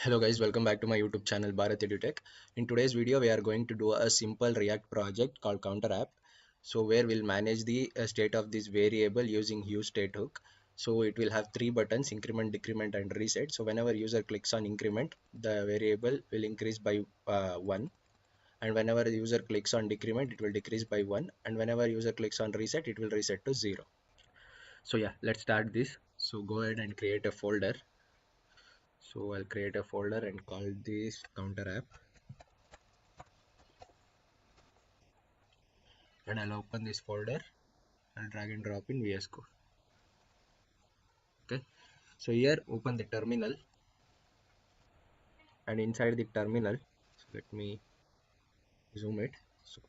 Hello guys, welcome back to my YouTube channel BharathEduTech. In today's video, we are going to do a simple React project called counter app. So where we'll manage the state of this variable using useState hook. So it will have three buttons: increment, decrement, and reset. So whenever user clicks on increment, the variable will increase by 1. And whenever the user clicks on decrement, it will decrease by 1. And whenever user clicks on reset, it will reset to 0. So yeah, let's start this. So go ahead and create a folder. So I'll create a folder and call this counter app. And I'll open this folder. I'll drag and drop in VS Code. Okay, so here open the terminal, and inside the terminal, so let me zoom it. So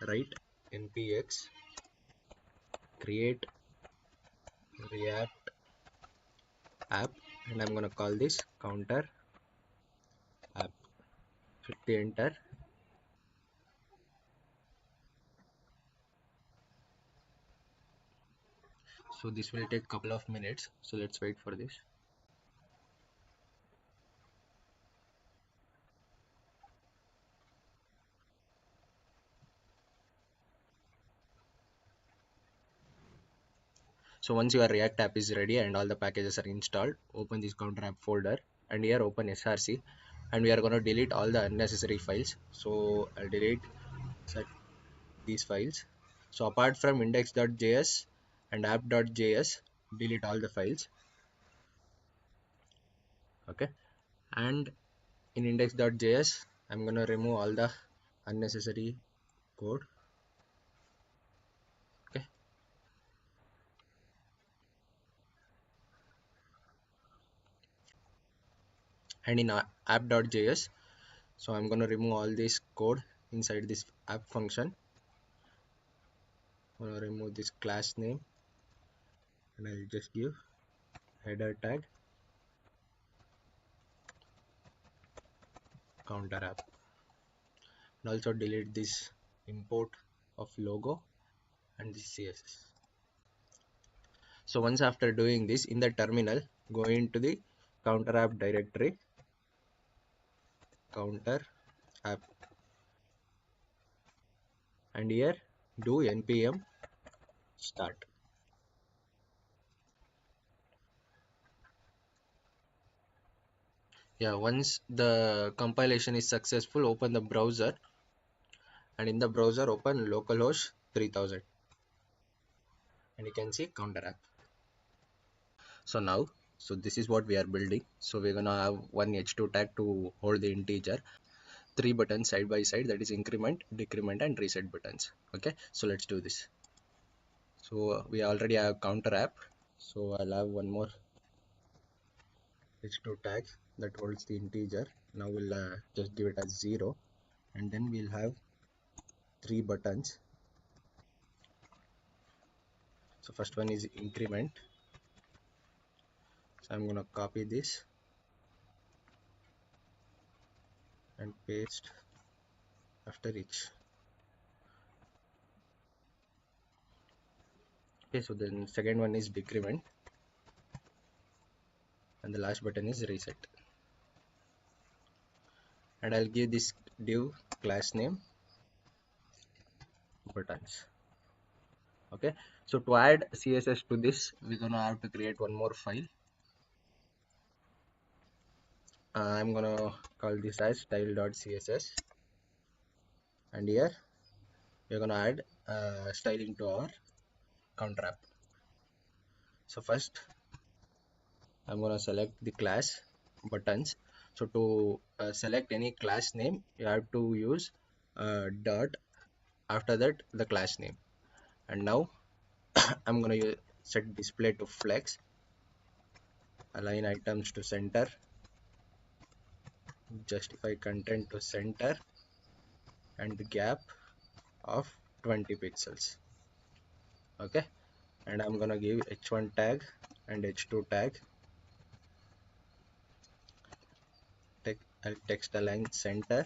write npx create react app, and I'm gonna call this counter app. Hit the enter. So this will take a couple of minutes, so let's wait for this. So once your React app is ready and all the packages are installed, open this counter app folder, and here open src, and we are going to delete all the unnecessary files. So I'll delete these files. So apart from index.js and app.js, delete all the files. Okay, and in index.js, I'm going to remove all the unnecessary code. Okay, and in app.js, so I'm going to remove all this code inside this app function. I'm going to remove this class name, and I'll just give header tag counter app, and also delete this import of logo and this css. So once after doing this, in the terminal, go into the counter app directory, counter app, and here do npm start. Yeah, once the compilation is successful, open the browser, and in the browser open localhost 3000, and you can see counter app. So now, so this is what we are building. So we're gonna have one h2 tag to hold the integer, three buttons side by side, that is increment, decrement, and reset buttons. Okay, so let's do this. So we already have counter app, so I'll have one more h2 tag that holds the integer. Now we'll just give it as 0, and then we'll have three buttons. So first one is increment, so I'm gonna copy this and paste after each. Okay, so then second one is decrement, and the last button is reset, and I'll give this div class name buttons. Okay, so to add css to this, we're gonna have to create one more file. I'm gonna call this as style.css, and here we're gonna add styling to our counter app. So first I'm gonna select the class buttons. So to select any class name, you have to use dot, after that the class name. And now I'm gonna set display to flex, align items to center, justify content to center, and the gap of 20 pixels. Okay, and I'm gonna give h1 tag and h2 tag. I'll text align center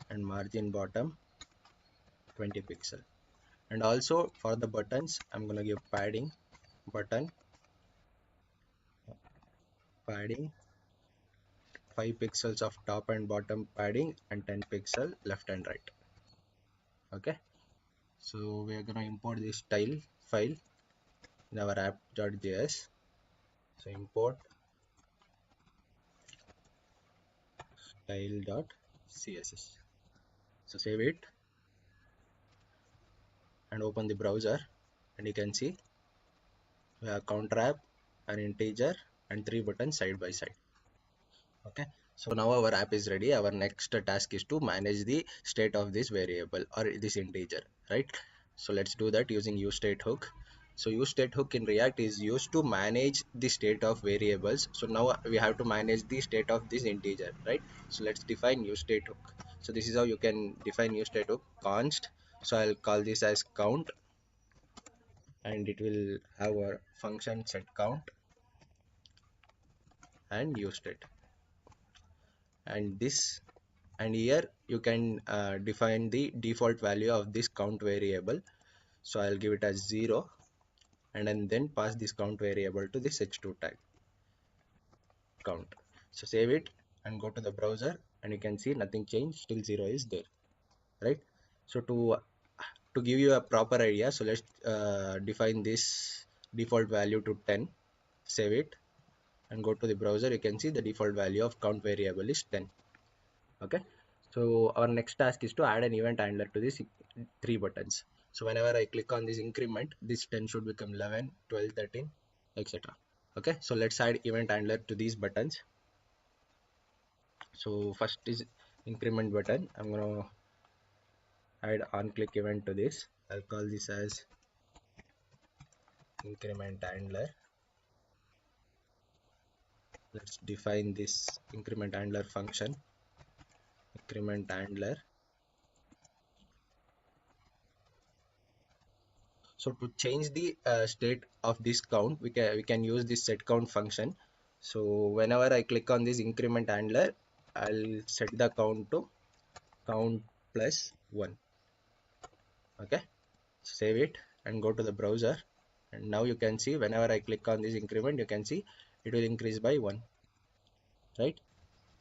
and margin bottom 20 pixel. And also for the buttons, I'm gonna give padding button padding, 5 pixels of top and bottom padding, and 10 pixel left and right. Okay, so we are gonna import this style file in our app.js. So import style.css. So save it and open the browser, and you can see we have counter app, an integer, and 3 buttons side by side. Okay, so now our app is ready. Our next task is to manage the state of this variable or this integer, right? So let's do that using useState hook. So useState hook in React is used to manage the state of variables. So now we have to manage the state of this integer, right? So let's define useState hook. So this is how you can define useState hook. Const, so I'll call this as count, and it will have a function set count and useState. And this, and here you can define the default value of this count variable. So I'll give it as 0, and then pass this count variable to this h2 tag count. So save it and go to the browser, and you can see nothing changed, still 0 is there, right? So to give you a proper idea, so let's define this default value to 10. Save it and go to the browser. You can see the default value of count variable is 10. Okay, so our next task is to add an event handler to these 3 buttons. So whenever I click on this increment, this 10 should become 11, 12, 13, etc. Okay, so let's add event handler to these buttons. So first is increment button. I'm gonna add on click event to this. I'll call this as increment handler. Let's define this increment handler function. Increment handler. So to change the state of this count, we can use this set count function. So whenever I click on this increment handler, I'll set the count to count plus 1. Okay, save it and go to the browser, and now you can see whenever I click on this increment, you can see it will increase by 1, right?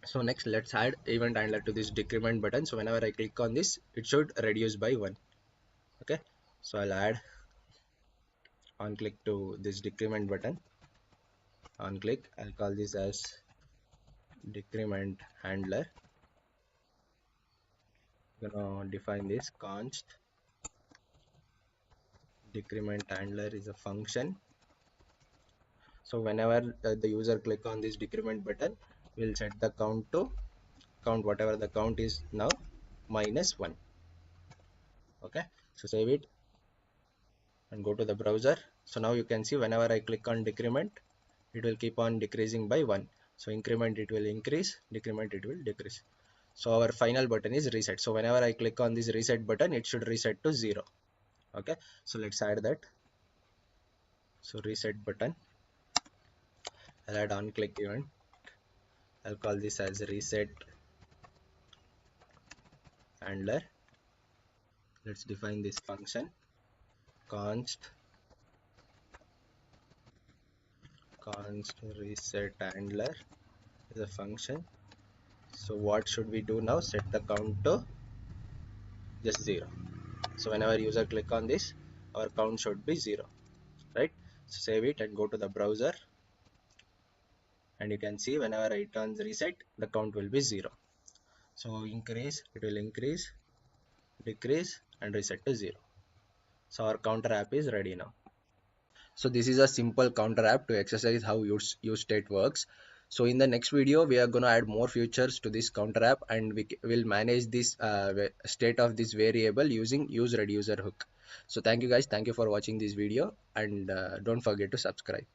So next, let's add event handler to this decrement button. So whenever I click on this, it should reduce by 1. Okay, so I'll add on click to this decrement button. On click, I'll call this as decrement handler. Gonna define this const decrement handler is a function. So whenever the user click on this decrement button, we'll set the count to count whatever the count is now minus 1. Okay, so save it and go to the browser. So now you can see whenever I click on decrement, it will keep on decreasing by 1. So increment, it will increase, decrement, it will decrease. So our final button is reset. So whenever I click on this reset button, it should reset to 0. Okay, so let's add that. So reset button, I'll add on click event. I'll call this as reset handler. Let's define this function. Const reset handler is a function. So what should we do now? Set the count to just 0. So whenever user click on this, our count should be 0, right? So save it and go to the browser, and you can see whenever it turns reset, the count will be 0. So increase, it will increase, decrease, and reset to 0. So our counter app is ready now. So this is a simple counter app to exercise how useState works. So in the next video, we are going to add more features to this counter app, and we will manage this state of this variable using useReducer hook. So thank you guys. Thank you for watching this video, and don't forget to subscribe.